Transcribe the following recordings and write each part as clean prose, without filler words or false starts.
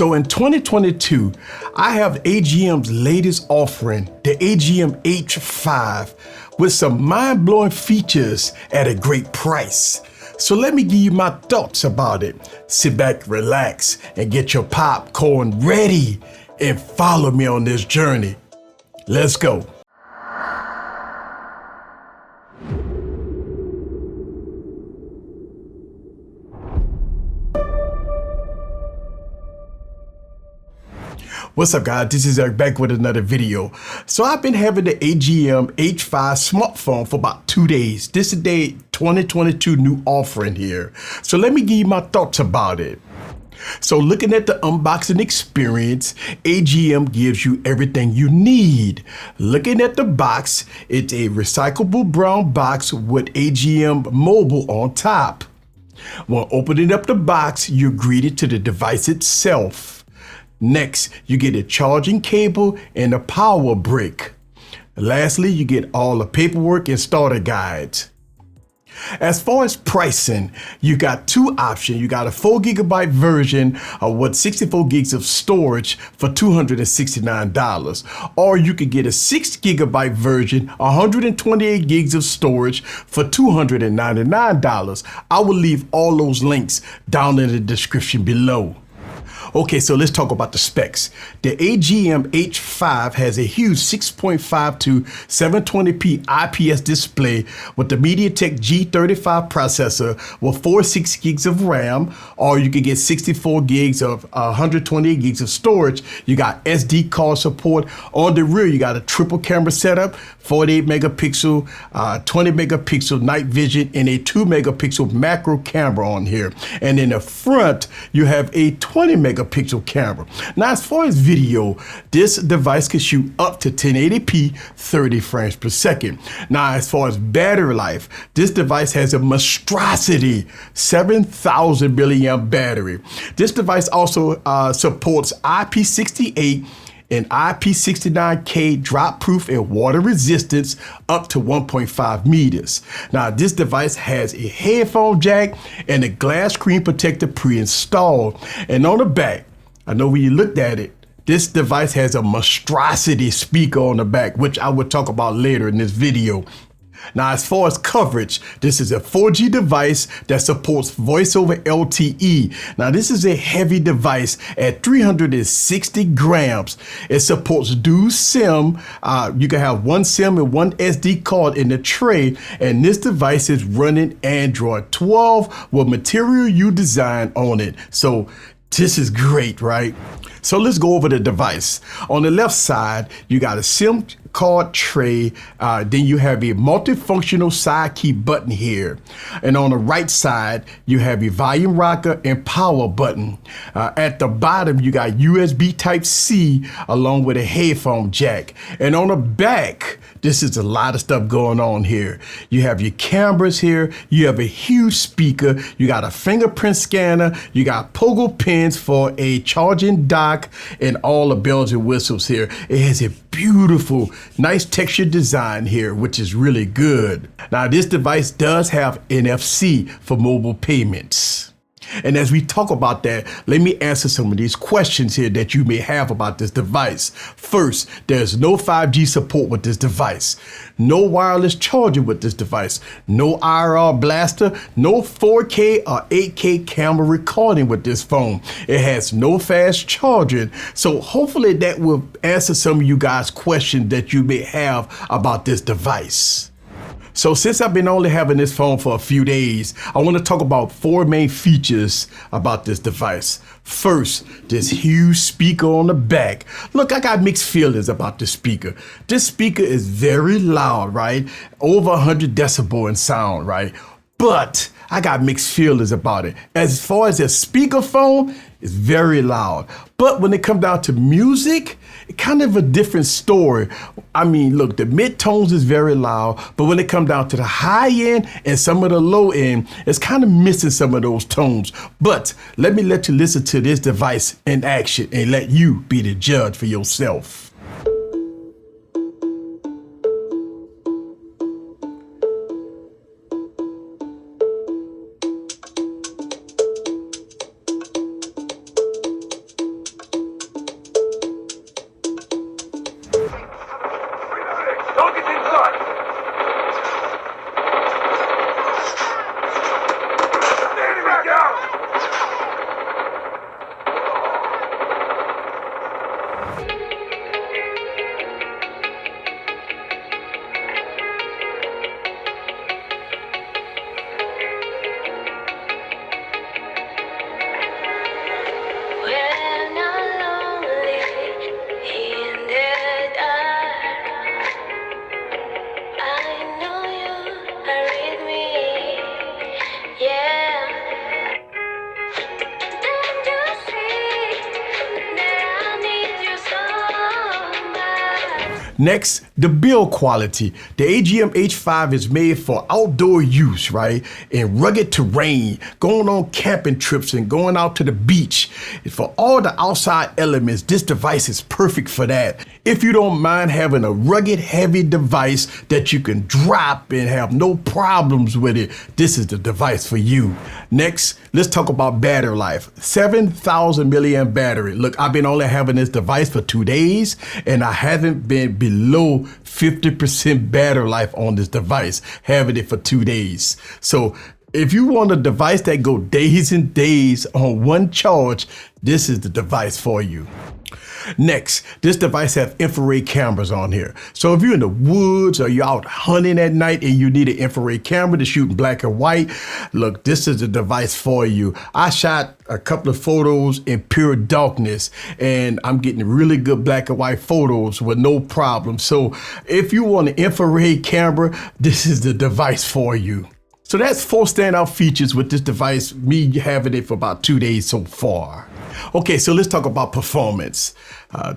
So in 2022, I have AGM's latest offering, the AGM H5, with some mind-blowing features at a great price. So let me give you my thoughts about it. Sit back, relax, and get your popcorn ready and follow me on this journey. Let's go. What's up, guys? This is Eric back with another video. So I've been having the AGM H5 smartphone for about 2 days. This is the 2022 new offering here. So let me give you my thoughts about it. So looking at the unboxing experience, AGM gives you everything you need. Looking at the box, it's a recyclable brown box with AGM mobile on top. When opening up the box, you're greeted to the device itself. Next, you get a charging cable and a power brick. Lastly, you get all the paperwork and starter guides. As far as pricing, you got two options. You got a 4GB version with 64 gigs of storage for $269, or you could get a 6GB version, 128 gigs of storage for $299. I will leave all those links down in the description below. Okay, so let's talk about the specs. The AGM H5 has a huge 6.5 to 720p IPS display with the MediaTek G35 processor with 46 gigs of RAM, or you can get 64 gigs of 128 gigs of storage. You got SD card support. On the rear, you got a triple camera setup, 48 megapixel, 20 megapixel night vision, and a 2 megapixel macro camera on here. And in the front, you have a 20 megapixel camera. Now, as far as video, this device can shoot up to 1080p, 30 frames per second. Now, as far as battery life, this device has a monstrosity 7,000 milliamp battery. This device also supports IP68 and IP69K drop proof and water resistance up to 1.5 meters. Now, this device has a headphone jack and a glass screen protector pre-installed. And on the back, I know when you looked at it, this device has a monstrosity speaker on the back, which I will talk about later in this video. Now, as far as coverage, this is a 4G device that supports voice over LTE. Now, this is a heavy device at 360 grams. It supports dual SIM. You can have one SIM and one SD card in the tray. And this device is running Android 12 with Material U design on it. So this is great, right? So let's go over the device. On the left side, you got a SIM card tray. Then you have a multifunctional side key button here. And on the right side, you have a volume rocker and power button. At the bottom, you got USB Type-C along with a headphone jack. And on the back, this is a lot of stuff going on here. You have your cameras here. You have a huge speaker. You got a fingerprint scanner. You got pogo pins for a charging dock and all the bells and whistles here. It has a beautiful, nice texture design here, which is really good. Now, this device does have NFC for mobile payments. And as we talk about that, let me answer some of these questions here that you may have about this device. First, there's no 5G support with this device, no wireless charging with this device, no IR blaster, no 4K or 8K camera recording with this phone. It has no fast charging. So hopefully that will answer some of you guys' questions that you may have about this device. So since I've been only having this phone for a few days, I want to talk about 4 main features about this device. First, this huge speaker on the back. Look, I got mixed feelings about this speaker. This speaker is very loud, right? Over 100 decibel in sound, right? But I got mixed feelings about it. As far as a speakerphone, it's very loud. But when it comes down to music, it's kind of a different story. I mean, look, the mid-tones is very loud, but when it comes down to the high end and some of the low end, it's kind of missing some of those tones. But let me let you listen to this device in action and let you be the judge for yourself. Next, the build quality. The AGM H5 is made for outdoor use, right? In rugged terrain, going on camping trips and going out to the beach. For all the outside elements, this device is perfect for that. If you don't mind having a rugged, heavy device that you can drop and have no problems with it, this is the device for you. Next, let's talk about battery life. 7,000 milliamp battery. Look, I've been only having this device for 2 days and I haven't been below 50% battery life on this device, having it for 2 days. So if you want a device that go days and days on one charge, this is the device for you. Next, this device has infrared cameras on here. So if you're in the woods or you're out hunting at night and you need an infrared camera to shoot in black and white, look, this is the device for you. I shot a couple of photos in pure darkness and I'm getting really good black and white photos with no problem. So if you want an infrared camera, this is the device for you. So that's 4 standout features with this device, me having it for about 2 days so far. Okay, so let's talk about performance.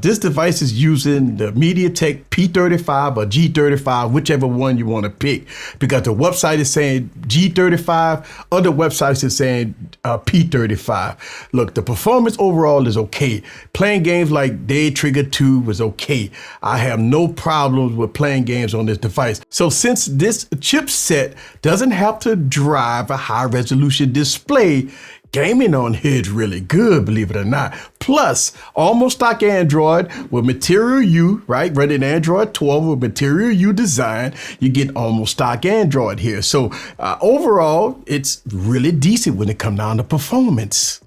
This device is using the MediaTek P35 or G35, whichever one you want to pick, because the website is saying G35, other websites are saying P35. Look, the performance overall is okay. Playing games like Day Trigger 2 was okay. I have no problems with playing games on this device. So since this chipset doesn't have to drive a high resolution display, gaming on here is really good, believe it or not. Plus, almost stock Android with Material U, right? Running Android 12 with Material U design, you get almost stock Android here. So overall, it's really decent when it comes down to performance.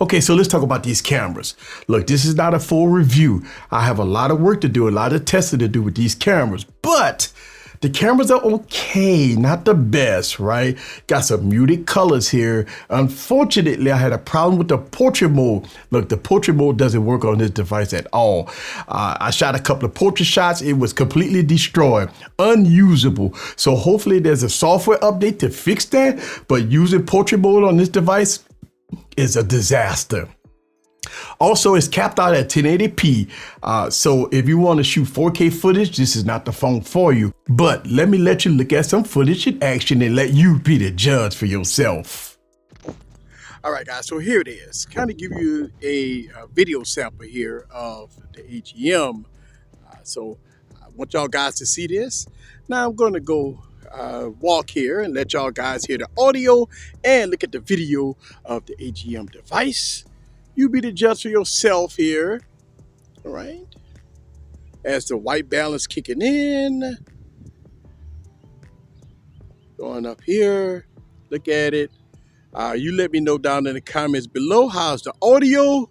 Okay, so let's talk about these cameras. Look, this is not a full review. I have a lot of work to do, a lot of testing to do with these cameras, but the cameras are okay, not the best, right? Got some muted colors here. Unfortunately, I had a problem with the portrait mode. Look, the portrait mode doesn't work on this device at all. I shot a couple of portrait shots. It was completely destroyed, unusable. So hopefully there's a software update to fix that. But using portrait mode on this device is a disaster. Also, it's capped out at 1080p. So if you want to shoot 4K footage, this is not the phone for you. But let me let you look at some footage in action and let you be the judge for yourself. All right, guys, so here it is. Kind of give you a video sample here of the AGM. So I want y'all guys to see this. Now I'm going to go walk here and let y'all guys hear the audio and look at the video of the AGM device. You be the judge for yourself here, all right? As the white balance kicking in, going up here, look at it. You let me know down in the comments below how's the audio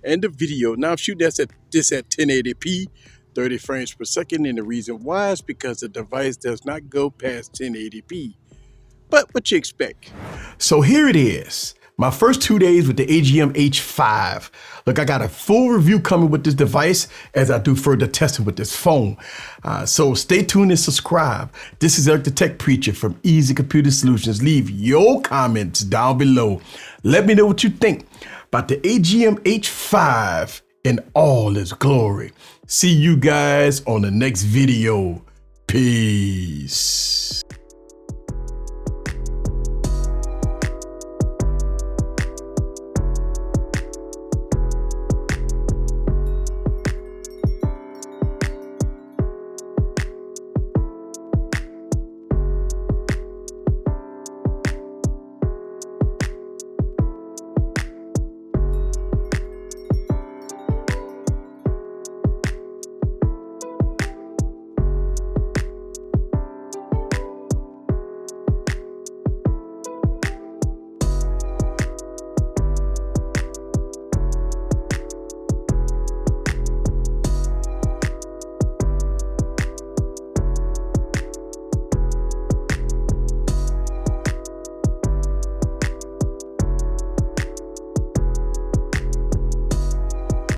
and the video. Now I'm shooting this at 1080p, 30 frames per second, and the reason why is because the device does not go past 1080p. But what you expect? So here it is. My first 2 days with the AGM H5. Look, I got a full review coming with this device as I do further testing with this phone. So stay tuned and subscribe. This is Eric the Tech Preacher from Easy Computer Solutions. Leave your comments down below. Let me know what you think about the AGM H5 in all its glory. See you guys on the next video. Peace.